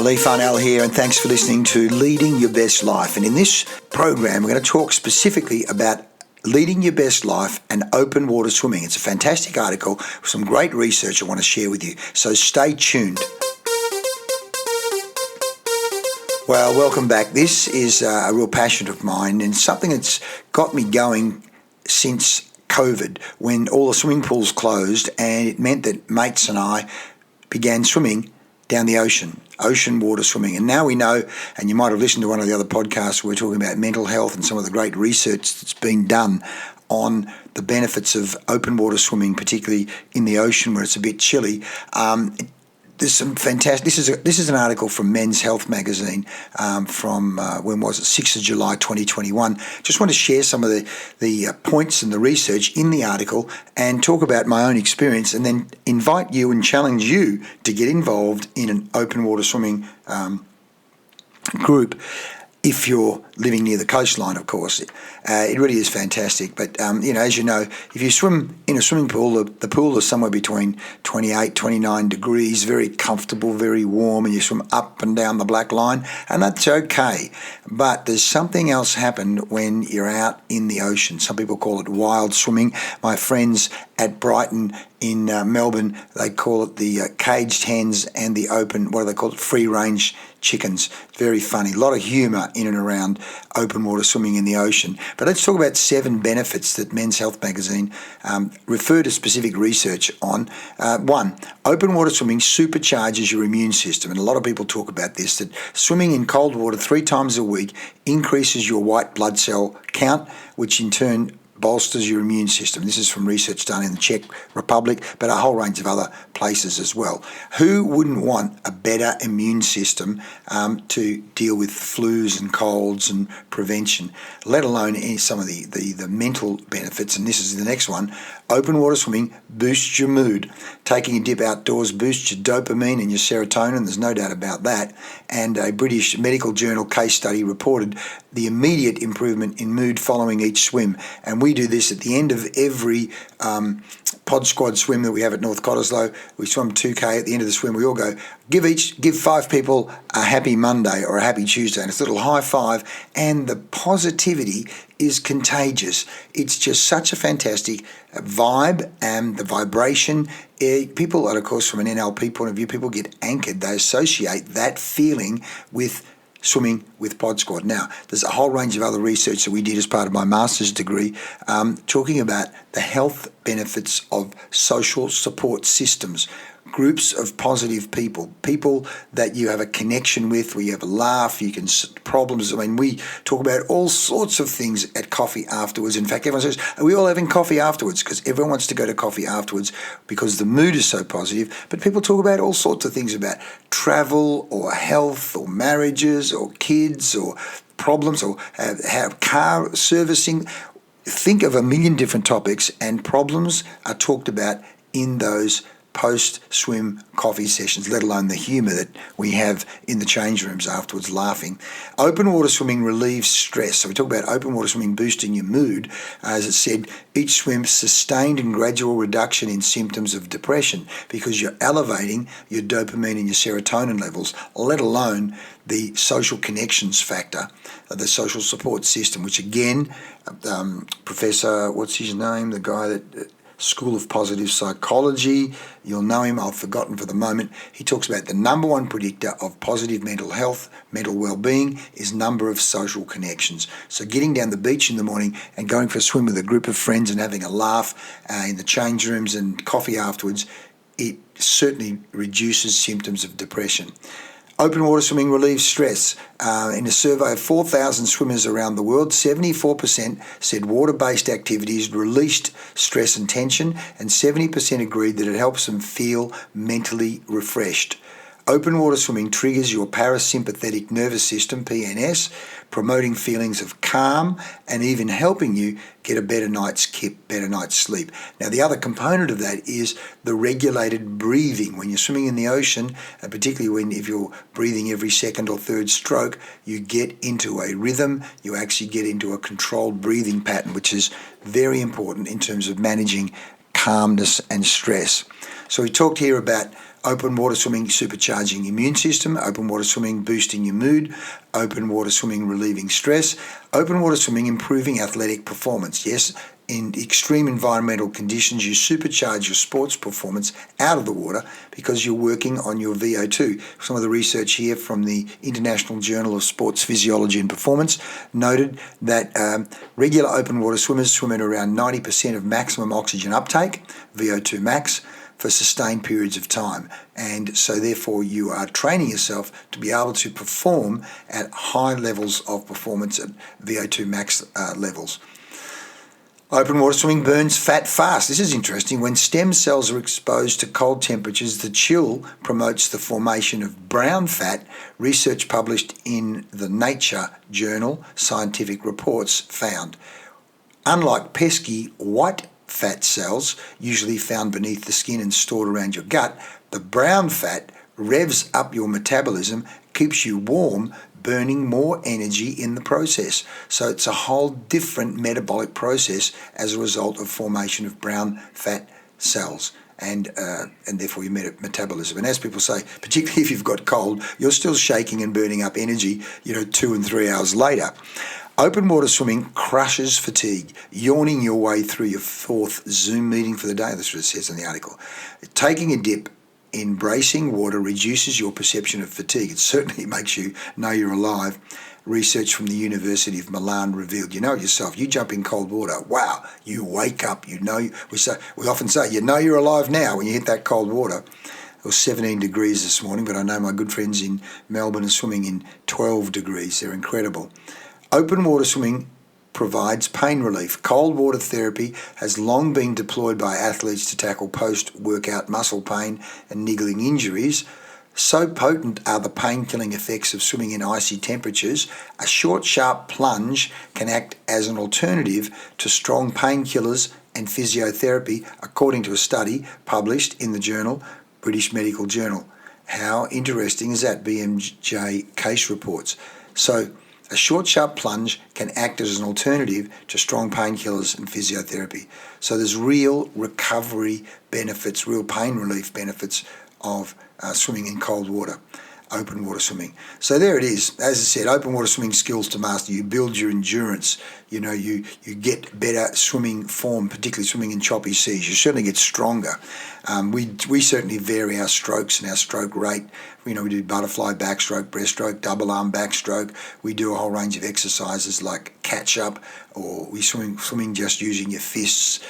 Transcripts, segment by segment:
Lee Farnell here, and thanks for listening to Leading Your Best Life. And in this program, we're going to talk specifically about leading your best life and open water swimming. It's a fantastic article with some great research I want to share with you, so stay tuned. Well, welcome back. This is a real passion of mine and something that's got me going since COVID, when all the swimming pools closed, and it meant that mates and I began swimming down the ocean water swimming. And now we know, and you might have listened to one of the other podcasts where we're talking about mental health and some of the great research that's been done on the benefits of open water swimming, particularly in the ocean where it's a bit chilly. There's some fantastic. This is an article from Men's Health magazine from when was it? 6th of July 2021. Just want to share some of the points and the research in the article and talk about my own experience, and then invite you and challenge you to get involved in an open water swimming group. If you're living near the coastline, of course, it really is fantastic. But, as you know, if you swim in a swimming pool, the pool is somewhere between 28, 29 degrees, very comfortable, very warm, and you swim up and down the black line, and that's okay. But there's something else happen when you're out in the ocean. Some people call it wild swimming. My friends at Brighton in Melbourne, they call it the caged hens and the open, what do they call it, free-range chickens. Very funny. A lot of humour in and around open water swimming in the ocean. But let's talk about 7 benefits that Men's Health magazine refer to specific research on. 1, open water swimming supercharges your immune system. And a lot of people talk about this, that swimming in cold water 3 times a week increases your white blood cell count, which in turn bolsters your immune system. This is from research done in the Czech Republic, but a whole range of other places as well. Who wouldn't want a better immune system to deal with flus and colds and prevention, let alone some of the mental benefits? And this is the next one. Open water swimming boosts your mood. Taking a dip outdoors boosts your dopamine and your serotonin, there's no doubt about that. And a British medical journal case study reported the immediate improvement in mood following each swim. And we do this at the end of every pod squad swim that we have at North Cottesloe. We swim 2K. At the end of the swim, we all go, give 5 people a happy Monday or a happy Tuesday, and it's a little high five, and the positivity is contagious. It's just such a fantastic vibe, and the vibration. People, and of course, from an NLP point of view, people get anchored. They associate that feeling with swimming with Pod Squad. Now, there's a whole range of other research that we did as part of my master's degree, talking about the health benefits of social support systems, groups of positive people that you have a connection with, where you have a laugh, you can problems. I mean, we talk about all sorts of things at coffee afterwards. In fact, everyone says, are we all having coffee afterwards? Because everyone wants to go to coffee afterwards because the mood is so positive. But people talk about all sorts of things, about travel or health or marriages or kids or problems or have car servicing. Think of a million different topics, and problems are talked about in those post-swim coffee sessions, let alone the humour that we have in the change rooms afterwards, laughing. Open water swimming relieves stress. So we talk about open water swimming boosting your mood. As it said, each swim sustained and gradual reduction in symptoms of depression, because you're elevating your dopamine and your serotonin levels, let alone the social connections factor, the social support system, which again, Professor, what's his name, the guy that School of Positive Psychology, you'll know him, I've forgotten for the moment. He talks about the number one predictor of positive mental health, mental well-being, is number of social connections. So getting down the beach in the morning and going for a swim with a group of friends and having a laugh in the change rooms and coffee afterwards, it certainly reduces symptoms of depression. Open water swimming relieves stress. In a survey of 4,000 swimmers around the world, 74% said water-based activities released stress and tension, and 70% agreed that it helps them feel mentally refreshed. Open water swimming triggers your parasympathetic nervous system, PNS, promoting feelings of calm and even helping you get a better night's sleep. Now, the other component of that is the regulated breathing. When you're swimming in the ocean, and particularly if you're breathing every second or third stroke, you get into a rhythm, you actually get into a controlled breathing pattern, which is very important in terms of managing calmness and stress. So we talked here about Open water swimming supercharging your immune system, open water swimming boosting your mood, open water swimming relieving stress, open water swimming improving athletic performance. Yes, in extreme environmental conditions, you supercharge your sports performance out of the water because you're working on your VO2. Some of the research here from the International Journal of Sports Physiology and Performance noted that regular open water swimmers swim at around 90% of maximum oxygen uptake, VO2 max, for sustained periods of time. And so therefore you are training yourself to be able to perform at high levels of performance at VO2 max levels. Open water swimming burns fat fast. This is interesting. When stem cells are exposed to cold temperatures, the chill promotes the formation of brown fat. Research published in the Nature journal, Scientific Reports, found. Unlike pesky white fat cells, usually found beneath the skin and stored around your gut, the brown fat revs up your metabolism, keeps you warm, burning more energy in the process. So it's a whole different metabolic process as a result of formation of brown fat cells and therefore your metabolism. And as people say, particularly if you've got cold, you're still shaking and burning up energy, 2 and 3 hours later. Open water swimming crushes fatigue, yawning your way through your 4th Zoom meeting for the day. That's what it says in the article. Taking a dip in bracing water reduces your perception of fatigue. It certainly makes you know you're alive. Research from the University of Milan revealed, you know it yourself, you jump in cold water, wow, you wake up, we often say, you're alive now when you hit that cold water. It was 17 degrees this morning, but I know my good friends in Melbourne are swimming in 12 degrees. They're incredible. Open water swimming provides pain relief. Cold water therapy has long been deployed by athletes to tackle post-workout muscle pain and niggling injuries. So potent are the pain-killing effects of swimming in icy temperatures, a short, sharp plunge can act as an alternative to strong painkillers and physiotherapy, according to a study published in the journal, British Medical Journal. How interesting is that? BMJ case reports. So a short, sharp plunge can act as an alternative to strong painkillers and physiotherapy. So there's real recovery benefits, real pain relief benefits of swimming in cold water, open water swimming. So there it is. As I said, open water swimming skills to master. You build your endurance. You get better swimming form, particularly swimming in choppy seas. You certainly get stronger. We certainly vary our strokes and our stroke rate. We do butterfly backstroke, breaststroke, double arm backstroke. We do a whole range of exercises like catch up, or we swimming just using your fists,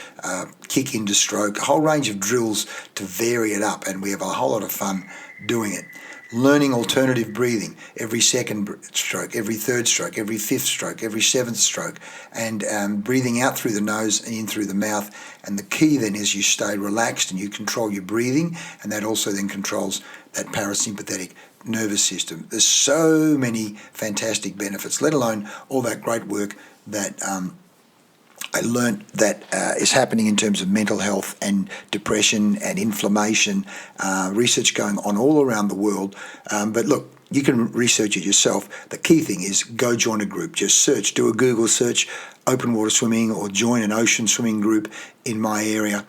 kick into stroke, a whole range of drills to vary it up, and we have a whole lot of fun doing it. Learning alternative breathing, every second stroke, every third stroke, every 5th stroke, every 7th stroke, and breathing out through the nose and in through the mouth. And the key then is you stay relaxed and you control your breathing, and that also then controls that parasympathetic nervous system. There's so many fantastic benefits, let alone all that great work that I learned that is happening in terms of mental health and depression and inflammation, research going on all around the world. But look, you can research it yourself. The key thing is go join a group. Just search, do a Google search, open water swimming, or join an ocean swimming group in my area.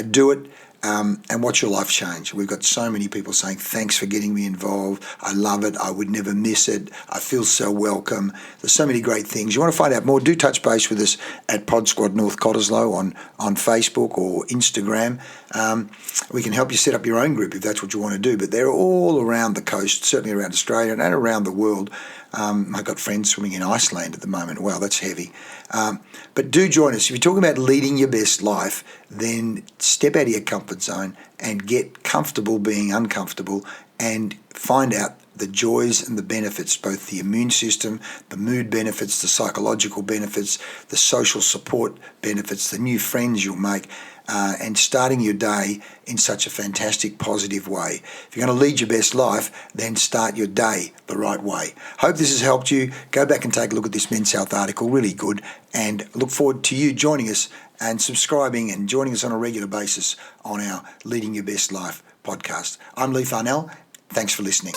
Do it. And watch your life change. We've got so many people saying, thanks for getting me involved. I love it. I would never miss it. I feel so welcome. There's so many great things. You want to find out more, do touch base with us at Pod Squad North Cottesloe on Facebook or Instagram. We can help you set up your own group if that's what you want to do. But they're all around the coast, certainly around Australia and around the world. I've got friends swimming in Iceland at the moment. Wow, that's heavy. But do join us. If you're talking about leading your best life, then step out of your comfort zone and get comfortable being uncomfortable and find out the joys and the benefits, both the immune system, the mood benefits, the psychological benefits, the social support benefits, the new friends you'll make, and starting your day in such a fantastic, positive way. If you're going to lead your best life, then start your day the right way. Hope this has helped you. Go back and take a look at this Men's Health article, really good, and look forward to you joining us and subscribing and joining us on a regular basis on our Leading Your Best Life podcast. I'm Lee Farnell. Thanks for listening.